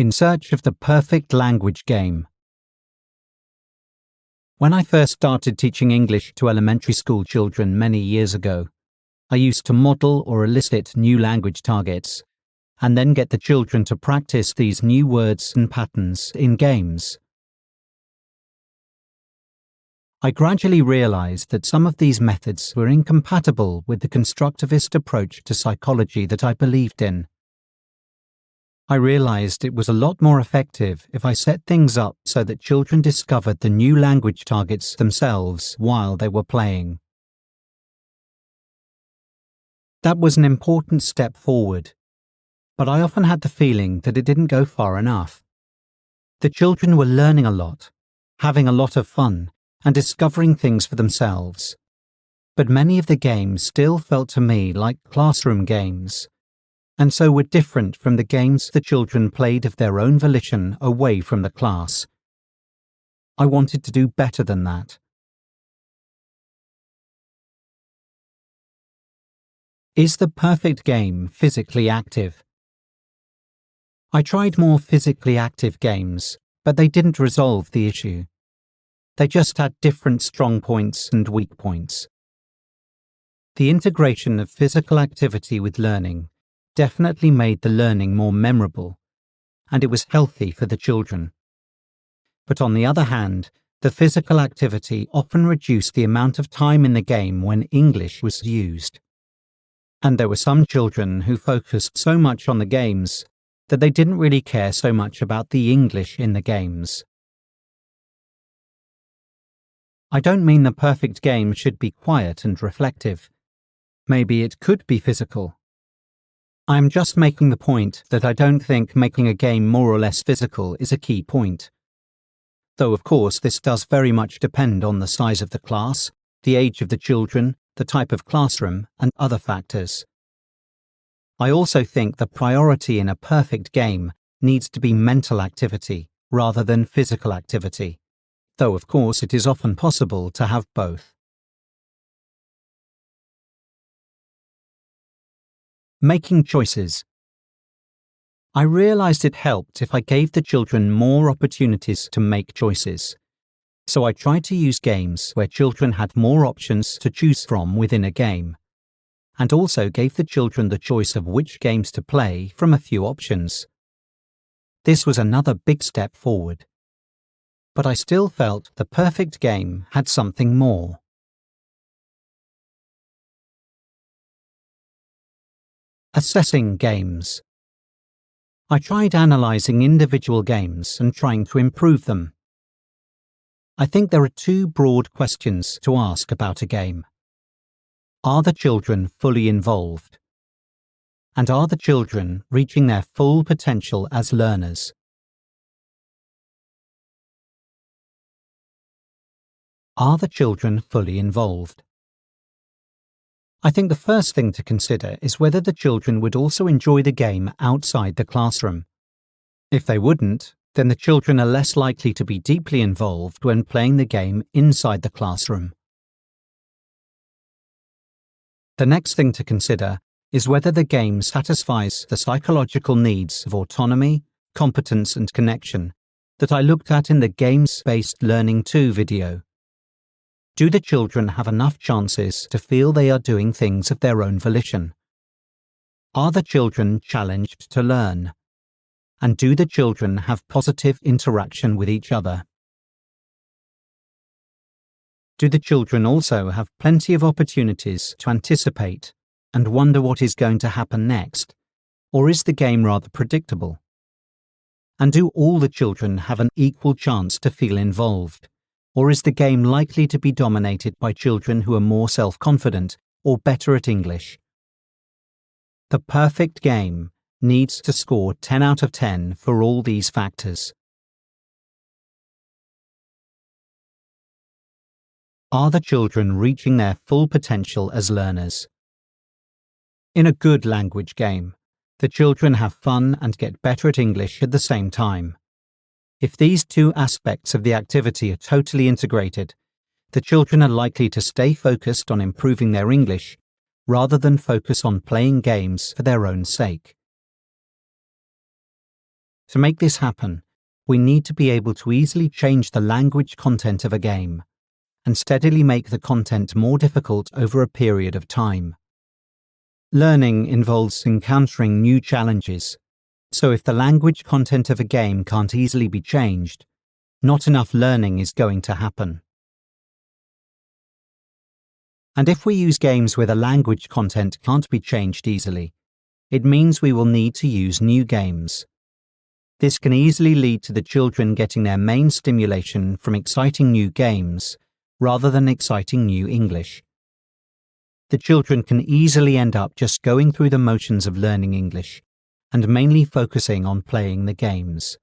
In search of the perfect language game. When I first started teaching English to elementary school children many years ago, I used to model or elicit new language targets, and then get the children to practice these new words and patterns in games. I gradually realized that some of these methods were incompatible with the constructivist approach to psychology that I believed in. I realized it was a lot more effective if I set things up so that children discovered the new language targets themselves while they were playing. That was an important step forward, but I often had the feeling that it didn't go far enough. The children were learning a lot, having a lot of fun, and discovering things for themselves. But many of the games still felt to me like classroom games, and so were different from the games the children played of their own volition away from the class. I wanted to do better than that. Is the perfect game physically active? I tried more physically active games, but they didn't resolve the issue. They just had different strong points and weak points. The integration of physical activity with learning definitely made the learning more memorable, and it was healthy for the children. But on the other hand, the physical activity often reduced the amount of time in the game when English was used. And there were some children who focused so much on the games that they didn't really care so much about the English in the games. I don't mean the perfect game should be quiet and reflective. Maybe it could be physical. I'm just making the point that I don't think making a game more or less physical is a key point. Though of course this does very much depend on the size of the class, the age of the children, the type of classroom, and other factors. I also think the priority in a perfect game needs to be mental activity rather than physical activity, though of course it is often possible to have both. Making choices. I realized it helped if I gave the children more opportunities to make choices. So I tried to use games where children had more options to choose from within a game, and also gave the children the choice of which games to play from a few options. This was another big step forward. But I still felt the perfect game had something more. Assessing games. I tried analysing individual games and trying to improve them. I think there are two broad questions to ask about a game. Are the children fully involved? And are the children reaching their full potential as learners? Are the children fully involved? I think the first thing to consider is whether the children would also enjoy the game outside the classroom. If they wouldn't, then the children are less likely to be deeply involved when playing the game inside the classroom. The next thing to consider is whether the game satisfies the psychological needs of autonomy, competence, and connection that I looked at in the Games-Based Learning 2 video. Do the children have enough chances to feel they are doing things of their own volition? Are the children challenged to learn? And do the children have positive interaction with each other? Do the children also have plenty of opportunities to anticipate and wonder what is going to happen next, or is the game rather predictable? And do all the children have an equal chance to feel involved, or is the game likely to be dominated by children who are more self-confident or better at English? The perfect game needs to score 10 out of 10 for all these factors. Are the children reaching their full potential as learners? In a good language game, the children have fun and get better at English at the same time. If these two aspects of the activity are totally integrated, the children are likely to stay focused on improving their English rather than focus on playing games for their own sake. To make this happen, we need to be able to easily change the language content of a game and steadily make the content more difficult over a period of time. Learning involves encountering new challenges, so if the language content of a game can't easily be changed, not enough learning is going to happen. And if we use games where the language content can't be changed easily, it means we will need to use new games. This can easily lead to the children getting their main stimulation from exciting new games rather than exciting new English. The children can easily end up just going through the motions of learning English and mainly focusing on playing the games.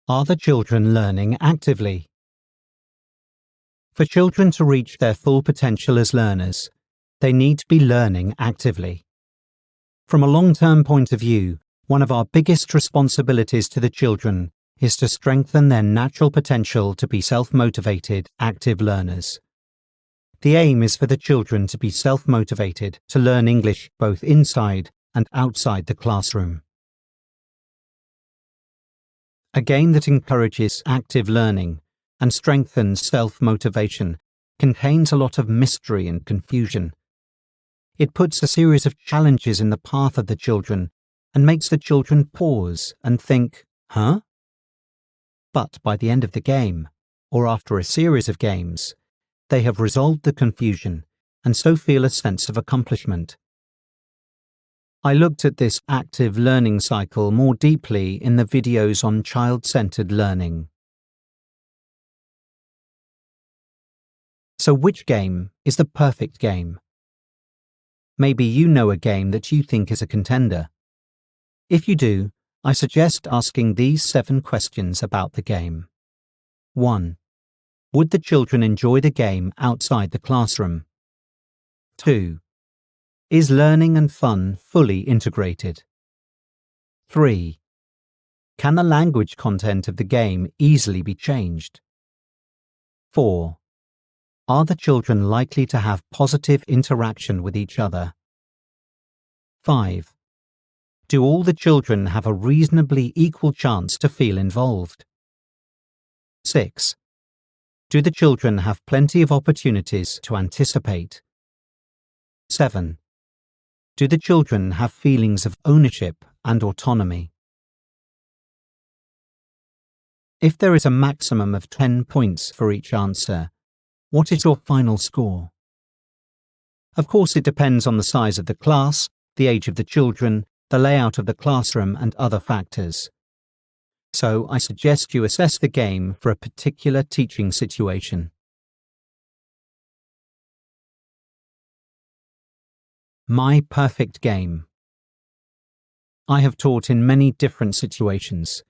Are the children learning actively? For children to reach their full potential as learners, they need to be learning actively. From a long-term point of view, one of our biggest responsibilities to the children is to strengthen their natural potential to be self-motivated, active learners. The aim is for the children to be self-motivated to learn English both inside and outside the classroom. A game that encourages active learning and strengthens self-motivation contains a lot of mystery and confusion. It puts a series of challenges in the path of the children and makes the children pause and think, huh? But by the end of the game, or after a series of games, they have resolved the confusion and so feel a sense of accomplishment. I looked at this active learning cycle more deeply in the videos on child-centered learning. So which game is the perfect game? Maybe you know a game that you think is a contender. If you do, I suggest asking these 7 questions about the game. 1. Would the children enjoy the game outside the classroom? 2. Is learning and fun fully integrated? 3. Can the language content of the game easily be changed? 4. Are the children likely to have positive interaction with each other? 5. Do all the children have a reasonably equal chance to feel involved? 6. Do the children have plenty of opportunities to anticipate? 7. Do the children have feelings of ownership and autonomy? If there is a maximum of 10 points for each answer, what is your final score? Of course, it depends on the size of the class, the age of the children, the layout of the classroom, and other factors. So I suggest you assess the game for a particular teaching situation. My perfect game. I have taught in many different situations,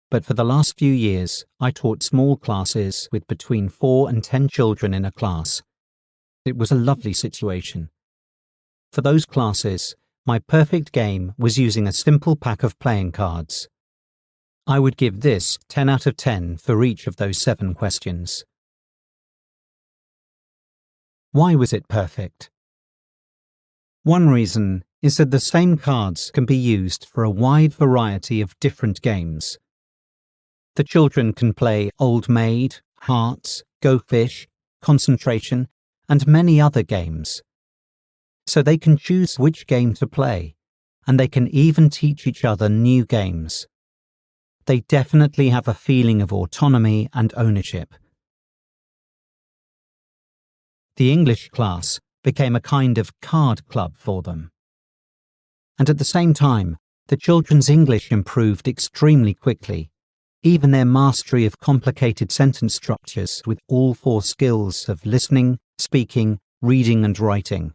but for the last few years, I taught small classes with between 4 and 10 children in a class. It was a lovely situation. For those classes, my perfect game was using a simple pack of playing cards. I would give this 10 out of 10 for each of those 7 questions. Why was it perfect? One reason is that the same cards can be used for a wide variety of different games. The children can play Old Maid, Hearts, Go Fish, Concentration, and many other games. So they can choose which game to play, and they can even teach each other new games. They definitely have a feeling of autonomy and ownership. The English class became a kind of card club for them. And at the same time, the children's English improved extremely quickly, even their mastery of complicated sentence structures with all 4 skills of listening, speaking, reading, and writing.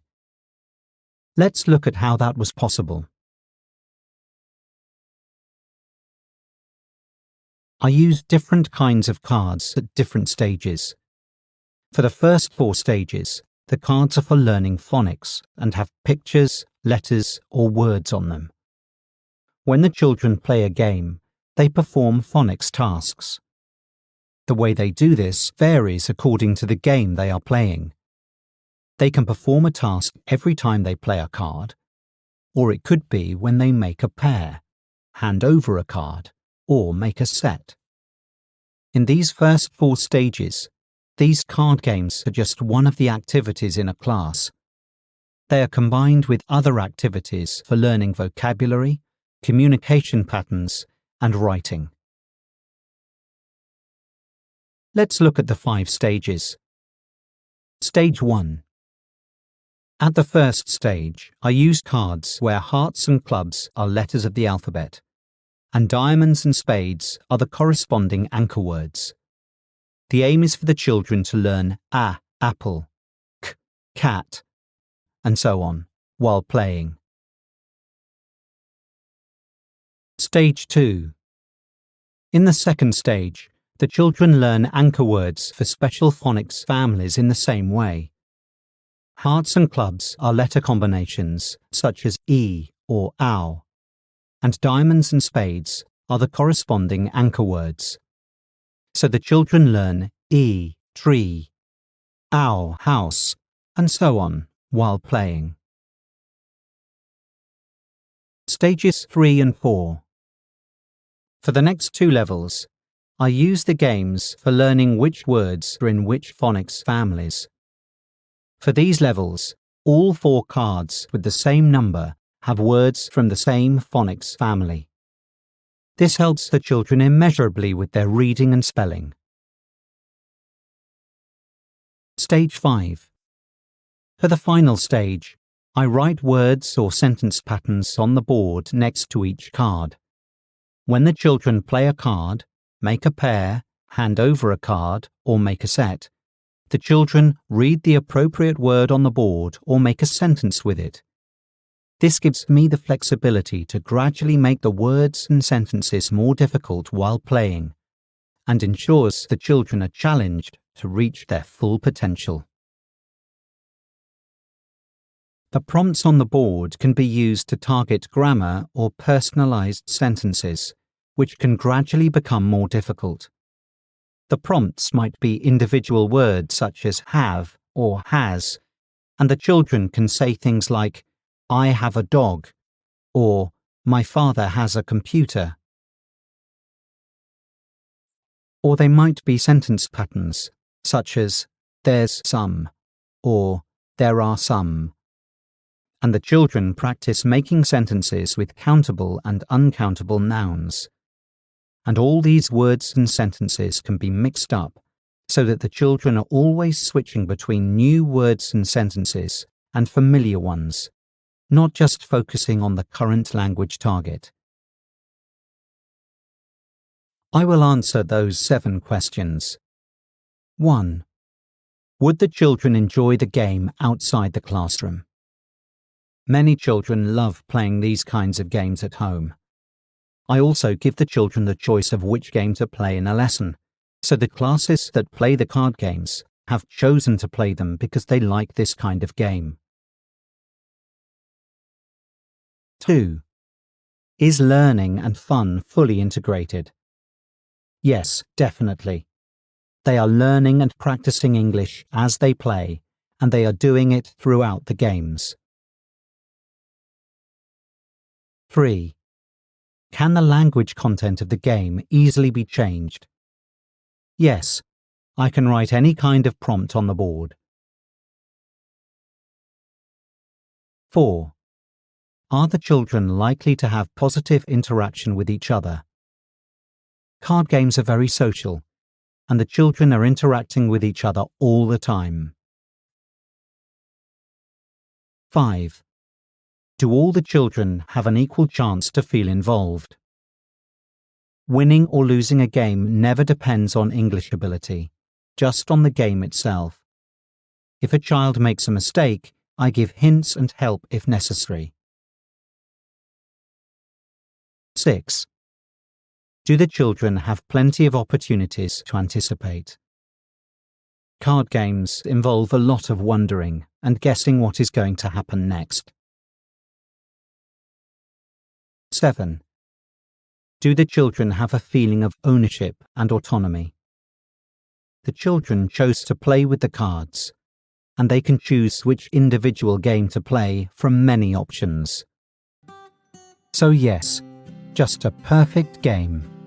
Let's look at how that was possible. I used different kinds of cards at different stages. For the first 4 stages, the cards are for learning phonics and have pictures, letters, or words on them. When the children play a game, they perform phonics tasks. The way they do this varies according to the game they are playing. They can perform a task every time they play a card, or it could be when they make a pair, hand over a card, or make a set. In these first 4 stages, these card games are just one of the activities in a class. They are combined with other activities for learning vocabulary, communication patterns, and writing. Let's look at the 5 stages. Stage 1. At the first stage, I use cards where hearts and clubs are letters of the alphabet, and diamonds and spades are the corresponding anchor words. The aim is for the children to learn a, apple, k, cat, and so on, while playing. Stage 2. In the second stage, the children learn anchor words for special phonics families in the same way. Hearts and clubs are letter combinations such as E or ow, and diamonds and spades are the corresponding anchor words. So the children learn E, tree, ow, house, and so on while playing. Stages 3 and 4. For the next 2 levels, I use the games for learning which words are in which phonics families. For these levels, all 4 cards with the same number have words from the same phonics family. This helps the children immeasurably with their reading and spelling. Stage 5. For the final stage, I write words or sentence patterns on the board next to each card. When the children play a card, make a pair, hand over a card, or make a set, the children read the appropriate word on the board or make a sentence with it. This gives me the flexibility to gradually make the words and sentences more difficult while playing, and ensures the children are challenged to reach their full potential. The prompts on the board can be used to target grammar or personalized sentences, which can gradually become more difficult. The prompts might be individual words such as have or has, and the children can say things like, I have a dog, or my father has a computer. Or they might be sentence patterns, such as, there's some, or there are some. And the children practice making sentences with countable and uncountable nouns. And all these words and sentences can be mixed up so that the children are always switching between new words and sentences and familiar ones, not just focusing on the current language target. I will answer those 7 questions. 1. Would the children enjoy the game outside the classroom? Many children love playing these kinds of games at home. I also give the children the choice of which game to play in a lesson, so the classes that play the card games have chosen to play them because they like this kind of game. 2. Is learning and fun fully integrated? Yes, definitely. They are learning and practicing English as they play, and they are doing it throughout the games. 3. Can the language content of the game easily be changed? Yes, I can write any kind of prompt on the board. 4. Are the children likely to have positive interaction with each other? Card games are very social, and the children are interacting with each other all the time. 5. Do all the children have an equal chance to feel involved? Winning or losing a game never depends on English ability, just on the game itself. If a child makes a mistake, I give hints and help if necessary. 6. Do the children have plenty of opportunities to anticipate? Card games involve a lot of wondering and guessing what is going to happen next. 7. Do the children have a feeling of ownership and autonomy? The children chose to play with the cards, and they can choose which individual game to play from many options. So yes, just a perfect game.